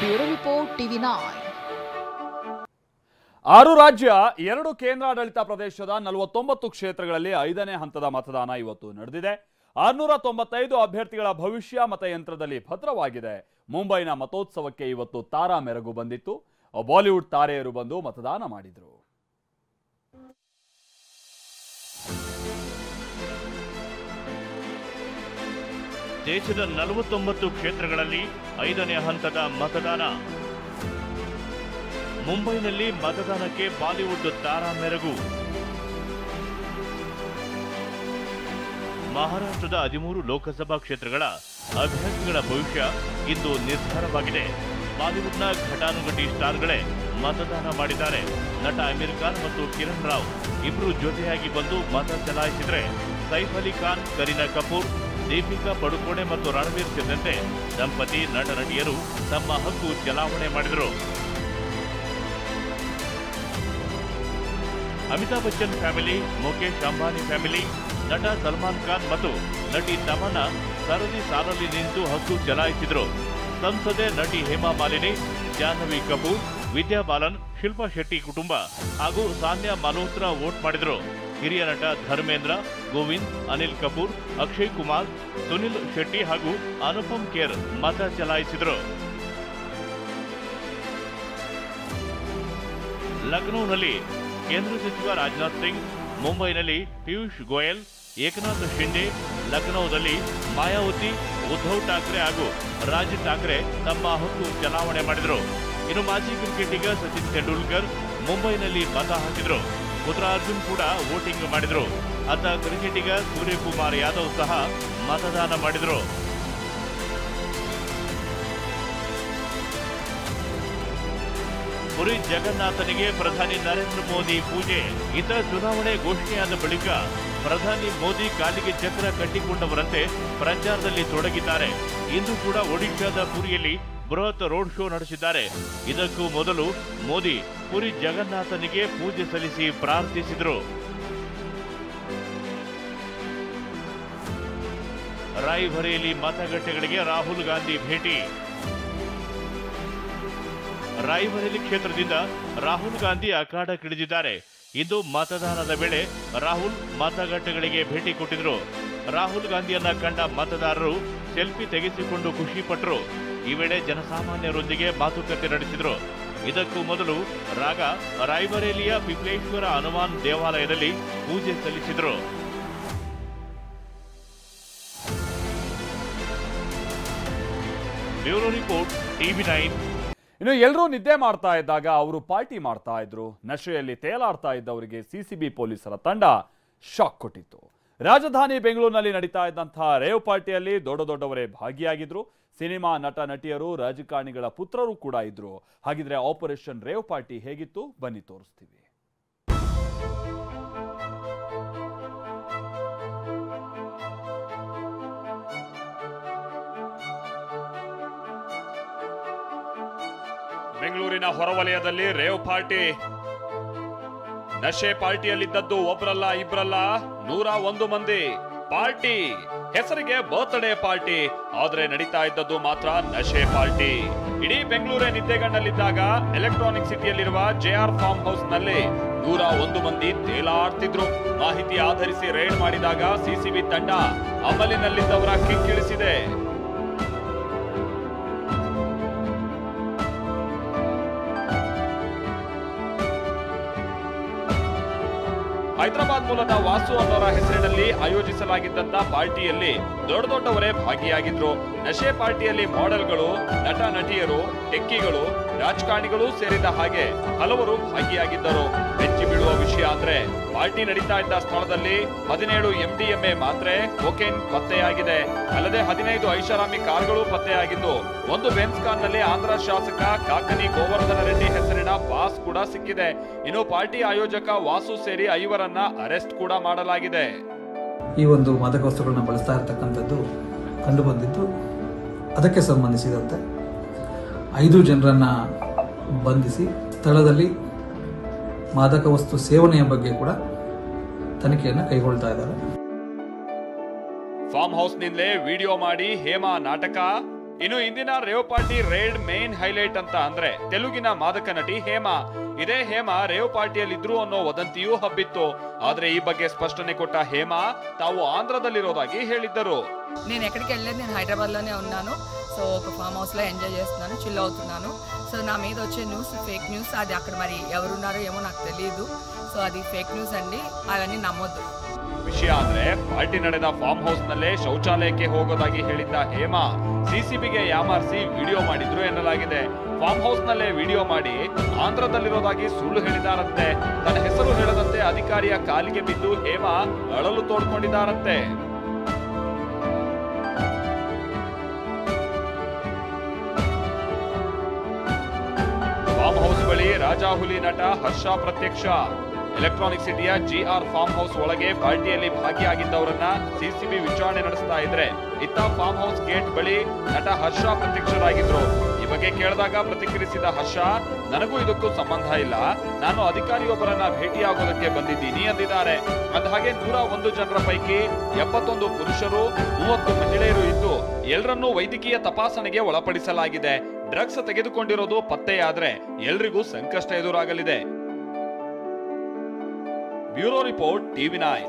Bureau report TV9. 6 ರಾಜ್ಯ 2 ಕೇಂದ್ರಾಡಳಿತ ಪ್ರದೇಶದ 49 ಕ್ಷೇತ್ರಗಳಲ್ಲಿ 5ನೇ ಹಂತದ ಮತದಾನ ಇವತ್ತು ನಡೆದಿದೆ. 695 ಅಭ್ಯರ್ಥಿಗಳ ಭವಿಷ್ಯ ಮತಯಂತ್ರದಲ್ಲಿ ಭದ್ರವಾಗಿದೆ. ಮುಂಬೈನ ಮತೋತ್ಸವಕ್ಕೆ ಇವತ್ತು ತಾರಾ ಮೆರಗು ಬಂದಿತ್ತು. ಬಾಲಿವುಡ್ ತಾರೆಯರು ಬಂದು ಮತದಾನ ಮಾಡಿದರು. ದೇಶದ 49 ಕ್ಷೇತ್ರಗಳಲ್ಲಿ 5ನೇ ಹಂತದ ಮತದಾನ. ಮುಂಬೈನಲ್ಲಿ ಮತದಾನಕ್ಕೆ ಬಾಲಿವುಡ್ ತಾರಾ ಮೆರಗು. ಮಹಾರಾಷ್ಟ್ರದ 13 ಲೋಕಸಭಾ ಕ್ಷೇತ್ರಗಳ ಅಭ್ಯರ್ಥಿಗಳ ಭವಿಷ್ಯ ಇಂದು ನಿರ್ಧಾರವಾಗಿದೆ. ಬಾಲಿವುಡ್ನ ಘಟಾನುಘಟಿ ಸ್ಟಾರ್ಗಳೇ ಮತದಾನ ಮಾಡಿದ್ದಾರೆ. ನಟ ಅಮೀರ್ ಖಾನ್ ಮತ್ತು ಕಿರಣ್ ರಾವ್ ಇಬ್ರು ಜೊತೆಯಾಗಿ ಬಂದು ಮತ ಚಲಾಯಿಸಿದರೆ ಸೈಫ್ ಅಲಿ ಖಾನ್, ಕರೀನಾ ಕಪೂರ್, ದೀಪಿಕಾ ಪಡುಕೋಣೆ ಮತ್ತು ರಣವೀರ್ ಸೇರಿದಂತೆ ದಂಪತಿ ನಟ ನಟಿಯರು ತಮ್ಮ ಹಕ್ಕು ಚಲಾವಣೆ ಮಾಡಿದರು. ಅಮಿತಾಬ್ ಬಚ್ಚನ್ ಫ್ಯಾಮಿಲಿ, ಮುಖೇಶ್ ಅಂಬಾನಿ ಫ್ಯಾಮಿಲಿ, ನಟ ಸಲ್ಮಾನ್ ಖಾನ್ ಮತ್ತು ನಟಿ ತಮನ್ನಾ ಸರದಿ ಸಾಲಲ್ಲಿ ನಿಂತು ಹಕ್ಕು ಚಲಾಯಿಸಿದರು. ಸಂಸದೆ ನಟಿ ಹೇಮಾ ಮಾಲಿನಿ, ಜಾಹ್ನವಿ ಕಪೂರ್, ವಿದ್ಯಾ ಬಾಲನ್, ಶಿಲ್ಪಾ ಶೆಟ್ಟಿ ಕುಟುಂಬ ಹಾಗೂ ಸಾನ್ಯಾ ಮಲ್ಹೋತ್ರಾ ವೋಟ್ ಮಾಡಿದರು. ಹಿರಿಯ ನಟ ಧರ್ಮೇಂದ್ರ, ಗೋವಿಂದ್, ಅನಿಲ್ ಕಪೂರ್, ಅಕ್ಷಯ್ ಕುಮಾರ್, ಸುನಿಲ್ ಶೆಟ್ಟಿ ಹಾಗೂ ಅನುಪಮ್ ಖೇರ್ ಮತ ಚಲಾಯಿಸಿದರು. ಲಕ್ನೋನಲ್ಲಿ ಕೇಂದ್ರ ಸಚಿವ ರಾಜನಾಥ್ ಸಿಂಗ್, ಮುಂಬೈನಲ್ಲಿ ಪಿಯೂಷ್ ಗೋಯಲ್, ಏಕನಾಥ್ ಶಿಂದೆ, ಲಕ್ನೋದಲ್ಲಿ ಮಾಯಾವತಿ, ಉದ್ಧವ್ ಠಾಕ್ರೆ ಹಾಗೂ ರಾಜ್ ಠಾಕ್ರೆ ತಮ್ಮ ಹಕ್ಕು ಚಲಾವಣೆ ಮಾಡಿದರು. ಇನ್ನು ಮಾಜಿ ಕ್ರಿಕೆಟಿಗ ಸಚಿನ್ ತೆಂಡೂಲ್ಕರ್ ಮುಂಬೈನಲ್ಲಿ ಮತ ಹಾಕಿದರು. ಪುತ್ರ ಅರ್ಜುನ್ ಕೂಡ ವೋಟಿಂಗ್ ಮಾಡಿದರು. ಆತ ಕ್ರಿಕೆಟಿಗ ಸೂರ್ಯಕುಮಾರ್ ಯಾದವ್ ಸಹ ಮತದಾನ ಮಾಡಿದರು. ಪುರಿ ಜಗನ್ನಾಥನಿಗೆ ಪ್ರಧಾನಿ ನರೇಂದ್ರ ಮೋದಿ ಪೂಜೆ. ಇತರ ಚುನಾವಣೆ ಘೋಷಣೆಯಾದ ಬಳಿಕ ಪ್ರಧಾನಿ ಮೋದಿ ಕಾಲಿಗೆ ಚಕ್ರ ಕಟ್ಟಿಕೊಂಡವರಂತೆ ಪ್ರಚಾರದಲ್ಲಿ ತೊಡಗಿದ್ದಾರೆ. ಇಂದು ಕೂಡ ಒಡಿಶಾದ ಪುರಿಯಲ್ಲಿ ಬೃಹತ್ ರೋಡ್ ಶೋ ನಡೆಸಿದ್ದಾರೆ. ಇದಕ್ಕೂ ಮೊದಲು ಮೋದಿ ಪುರಿ ಜಗನ್ನಾಥನಿಗೆ ಪೂಜೆ ಸಲ್ಲಿಸಿ ಪ್ರಾರ್ಥಿಸಿದರು. ರಾಯ್ಬರೇಲಿ ಮತಗಟ್ಟೆಗಳಿಗೆ ರಾಹುಲ್ ಗಾಂಧಿ ಭೇಟಿ. ರಾಯ್ಬರೇಲಿ ಕ್ಷೇತ್ರದಿಂದ ರಾಹುಲ್ ಗಾಂಧಿ ಅಖಾಡಕ್ಕಿಳಿದಿದ್ದಾರೆ. ಇಂದು ಮತದಾನದ ವೇಳೆ ರಾಹುಲ್ ಮತಗಟ್ಟೆಗಳಿಗೆ ಭೇಟಿ ಕೊಟ್ಟಿದ್ರು. ರಾಹುಲ್ ಗಾಂಧಿಯನ್ನ ಕಂಡ ಮತದಾರರು ಸೆಲ್ಫಿ ತೆಗೆಸಿಕೊಂಡು ಖುಷಿ ಪಟ್ಟರು. ಈ ವೇಳೆ ಜನಸಾಮಾನ್ಯರೊಂದಿಗೆ ಮಾತುಕತೆ ನಡೆಸಿದ್ರು. ಇದಕ್ಕೂ ಮೊದಲು ರಾಗ ರಾಯ್ಬರೇಲಿಯ ಪಿಪ್ಲೇಶ್ವರ ಹನುಮಾನ್ ದೇವಾಲಯದಲ್ಲಿ ಪೂಜೆ ಸಲ್ಲಿಸಿದರು. Bureau report, TV9. ಇನ್ನು ಎಲ್ಲರೂ ನಿದ್ದೆ ಮಾಡ್ತಾ ಇದ್ದಾಗ ಅವರು ಪಾರ್ಟಿ ಮಾಡ್ತಾ ಇದ್ರು. ನಶೆಯಲ್ಲಿ ತೇಲಾಡ್ತಾ ಇದ್ದವರಿಗೆ ಸಿಸಿಬಿ ಪೊಲೀಸರ ತಂಡ ಶಾಕ್ ಕೊಟ್ಟಿತ್ತು. ರಾಜಧಾನಿ ಬೆಂಗಳೂರಿನಲ್ಲಿ ನಡೀತಾ ಇದ್ದಂತಹ ರೇವ್ ಪಾರ್ಟಿಯಲ್ಲಿ ದೊಡ್ಡವರೇ ಭಾಗಿಯಾಗಿದ್ರು. ಸಿನಿಮಾ ನಟ ನಟಿಯರು, ರಾಜಕಾರಣಿಗಳ ಪುತ್ರರು ಕೂಡ ಇದ್ರು. ಹಾಗಿದ್ರೆ ಆಪರೇಷನ್ ರೇವ್ ಪಾರ್ಟಿ ಹೇಗಿತ್ತು ಬನ್ನಿ ತೋರಿಸ್ತೀವಿ. ಬೆಂಗಳೂರಿನ ಹೊರವಲಯದಲ್ಲಿ ರೇವ್ ಪಾರ್ಟಿ. ನಶೆ ಪಾರ್ಟಿಯಲ್ಲಿದ್ದದ್ದು ಒಬ್ರಲ್ಲ ಇಬ್ರಲ್ಲ 101 ಮಂದಿ. ಪಾರ್ಟಿ ಹೆಸರಿಗೆ ಬರ್ತ್ಡೇ ಪಾರ್ಟಿ, ಆದ್ರೆ ನಡೀತಾ ಇದ್ದದ್ದು ಮಾತ್ರ ನಶೆ ಪಾರ್ಟಿ. ಇಡೀ ಬೆಂಗಳೂರೇ ನಿದ್ದೆಗಣ್ಣಲ್ಲಿದ್ದಾಗ ಎಲೆಕ್ಟ್ರಾನಿಕ್ ಸಿಟಿಯಲ್ಲಿರುವ JR ಫಾರ್ಮ್ ಹೌಸ್ ನಲ್ಲಿ 101 ಮಂದಿ ತೇಲಾಡ್ತಿದ್ರು. ಮಾಹಿತಿ ಆಧರಿಸಿ ರೇಡ್ ಮಾಡಿದಾಗ ಸಿಸಿಬಿ ತಂಡ ಅಮಲಿನಲ್ಲಿದ್ದವರ ಕಿಕ್ಕಿಳಿಸಿದೆ. ಹೈದರಾಬಾದ್ ಮೂಲದ ವಾಸು ಅನ್ನೋರ ಹೆಸರಿನಲ್ಲಿ ಆಯೋಜಿಸಲಾಗಿದ್ದಂತ ಪಾರ್ಟಿಯಲ್ಲಿ ದೊಡ್ಡವರೇ ಭಾಗಿಯಾಗಿದ್ರು. ನಶೆ ಪಾರ್ಟಿಯಲ್ಲಿ ಮಾಡೆಲ್ಗಳು, ನಟ ನಟಿಯರು, ಟೆಕ್ಕಿಗಳು, ರಾಜಕಾರಣಿಗಳು ಸೇರಿದ ಹಾಗೆ ಹಲವರು ಭಾಗಿಯಾಗಿದ್ದರು. ಬೆಚ್ಚಿ ಬೀಳುವ ವಿಷಯ ಅಂದ್ರೆ ಪಾರ್ಟಿ ನಡೀತಾ ಇದ್ದ ಸ್ಥಳದಲ್ಲಿ 17 MDMA ಮಾತ್ರೆ, ಕೊಕೇನ್ ಪತ್ತೆಯಾಗಿದೆ. ಅಲ್ಲದೆ 15 ಐಷಾರಾಮಿ ಕಾರ್ಗಳು ಪತ್ತೆಯಾಗಿದ್ದು, ಒಂದು ಬೆನ್ಸ್ ಕಾರ್ನಲ್ಲಿ ಆಂಧ್ರ ಶಾಸಕ ಕಾಕನಿ ಗೋವರ್ಧನ ರೆಡ್ಡಿ ಹೆಸರಿನ ಪಾಸ್ ಕೂಡ ಸಿಕ್ಕಿದೆ. ಇನ್ನು ಪಾರ್ಟಿ ಆಯೋಜಕ ವಾಸು ಸೇರಿ 5 ಅರೆಸ್ಟ್ ಕೂಡ ಮಾಡಲಾಗಿದೆ. ಈ ಒಂದು ಮಾದಕ ವಸ್ತುಗಳನ್ನ ಬಳಸ್ತಾ ಇರತಕ್ಕಂಥದ್ದು ಕಂಡು ಬಂದಿದ್ದು, ಅದಕ್ಕೆ ಸಂಬಂಧಿಸಿದಂತೆ 5 ಜನರನ್ನ ಬಂಧಿಸಿ ಸ್ಥಳದಲ್ಲಿ ಮಾದಕ ವಸ್ತು ಸೇವನೆಯ ಬಗ್ಗೆ ಕೂಡ ತನಿಖೆಯನ್ನು ಕೈಗೊಳ್ತಾ ಇದ್ದಾರೆ. ಫಾರ್ಮ್ ಹೌಸ್ ನಿಂದಲೇ ವಿಡಿಯೋ ಮಾಡಿ ಹೇಮಾ ನಾಟಕ. ಇನ್ನು ಇಂದಿನ rave party raid main highlight ಅಂತ ಅಂದ್ರೆ ತೆಲುಗಿನ ಮಾದಕ ನಟಿ ಹೇಮಾ. ಇದೇ ಹೇಮಾ ರೇವ್ ಪಾರ್ಟಿಯಲ್ಲಿದ್ರು ಅನ್ನೋ ವದಂತಿಯೂ ಹಬ್ಬಿತ್ತು. ಆದ್ರೆ ಈ ಬಗ್ಗೆ స్పష్టನೆ కొట్ట హేమా తావు ఆంధ్రదల్లిరోదాగి ಹೇಳಿದ್ದರು. నేను ఎక్కడికి వెళ్ళలేదు, నేను హైదరాబాద్లోనే ఉన్నాను. సో ఒక ఫామ్ హౌస్లో ఎంజాయ్ చేస్తున్నాను, చిల్ అవుతున్నాను. సో నా మీద వచ్చే న్యూస్ ఫేక్ న్యూస్, అది అక్కడ మరి ఎవరున్నారో ఏమో నాకు తెలియదు. సో అది ఫేక్ న్యూస్ అండి, అవన్నీ ನಮ್ಮೊದ್ದು. ವಿಷಯ ಅಂದ್ರೆ ಪಾರ್ಟಿ ನಡೆದ ಫಾರ್ಮ್ ಹೌಸ್ ನಲ್ಲೇ ಶೌಚಾಲಯಕ್ಕೆ ಹೋಗೋದಾಗಿ ಹೇಳಿದ್ದ ಹೇಮಾ ಸಿಸಿಬಿಗೆ ಯಾಮಾರಿಸಿ ವಿಡಿಯೋ ಮಾಡಿದ್ರು ಎನ್ನಲಾಗಿದೆ. ಫಾರ್ಮ್ ಹೌಸ್ ನಲ್ಲೇ ವಿಡಿಯೋ ಮಾಡಿ ಆಂಧ್ರದಲ್ಲಿರೋದಾಗಿ ಸುಳ್ಳು ಹೇಳಿದಾರಂತೆ. ತನ್ನ ಹೆಸರು ಹೇಳದಂತೆ ಅಧಿಕಾರಿಯ ಕಾಲಿಗೆ ಬಿದ್ದು ಹೇಮಾ ಅಳಲು ತೋಡ್ಕೊಂಡಿದ್ದಾರಂತೆ. ಫಾರ್ಮ್ ಹೌಸ್ ಬಳಿ ರಾಜಾಹುಲಿ ನಟ ಹರ್ಷ ಪ್ರತ್ಯಕ್ಷ. ಎಲೆಕ್ಟ್ರಾನಿಕ್ ಸಿಟಿಯ GR ಫಾರ್ಮ್ ಹೌಸ್ ಒಳಗೆ ಪಾರ್ಟಿಯಲ್ಲಿ ಭಾಗಿಯಾಗಿದ್ದವರನ್ನ ಸಿಸಿಬಿ ವಿಚಾರಣೆ ನಡೆಸ್ತಾ ಇದ್ರೆ, ಇತ್ತ ಫಾರ್ಮ್ ಹೌಸ್ ಗೇಟ್ ಬಳಿ ನಟ ಹರ್ಷ ಪ್ರತ್ಯಕ್ಷರಾಗಿದ್ರು. ಈ ಬಗ್ಗೆ ಕೇಳಿದಾಗ ಪ್ರತಿಕ್ರಿಯಿಸಿದ ಹರ್ಷ, ನನಗೂ ಇದಕ್ಕೂ ಸಂಬಂಧ ಇಲ್ಲ, ನಾನು ಅಧಿಕಾರಿಯೊಬ್ಬರನ್ನ ಭೇಟಿಯಾಗೋದಕ್ಕೆ ಬಂದಿದ್ದೀನಿ ಎಂದಿದ್ದಾರೆ. ಅಂದಹಾಗೆ 101 ಜನರ ಪೈಕಿ 71 ಪುರುಷರು, 30 ಮಹಿಳೆಯರು ಇದ್ದು ಎಲ್ಲರನ್ನೂ ವೈದ್ಯಕೀಯ ತಪಾಸಣೆಗೆ ಒಳಪಡಿಸಲಾಗಿದೆ. ಡ್ರಗ್ಸ್ ತೆಗೆದುಕೊಂಡಿರೋದು ಪತ್ತೆಯಾದ್ರೆ ಎಲ್ರಿಗೂ ಸಂಕಷ್ಟ ಎದುರಾಗಲಿದೆ. Bureau report, TV9.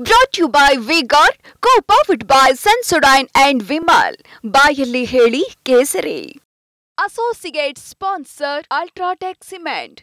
Brought to you by V-Guard, co-powered by Sensodyne and Vimal. ಬಾಯಲ್ಲಿ ಹೇಳಿ ಕೇಸರಿ. Associate sponsor Ultratech Cement.